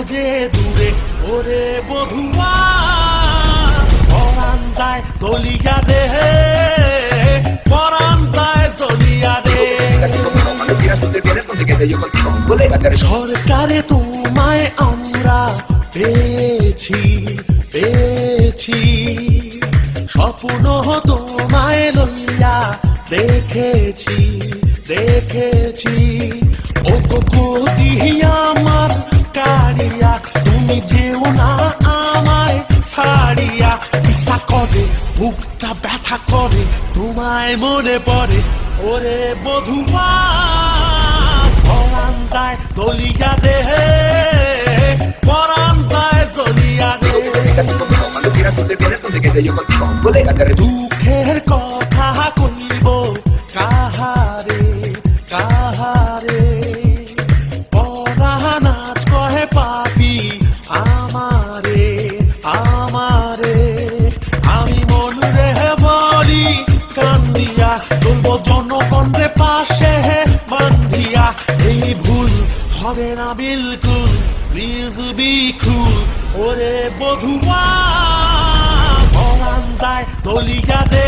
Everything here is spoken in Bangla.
যে দূরে ওরে বধুয়া পরাণ যায় দলিয়া রে পরাণ যায় দলিয়া রে সরকারে তোমায় আমরা পেয়েছি পেয়েছি স্বপ্ন তোমায় লইয়া দেখেছি দেখেছি ও কোকোদি আমার কারিয়া তুমি যেও না আমায় ছাড়িয়া কিসা করে বুকটা ব্যথা করে তোমায় মনে পড়ে ওরে বধুয়া পরাণ যায় দলিয়া রে পরাণ যায় দলিয়া রে দুঃখের কথা কইব কাহারে কাহারে পরাণ আজ কহে পাপি আমারে আমারে আমি মন রে বলি কান্দিয়া তুলব জনগণ রে পাশে বান্ধিয়া এই ভুল হবে না বিলকুল প্লিজ বি কুল ওরে বধুয়া পরাণ যায় দলিয়া রে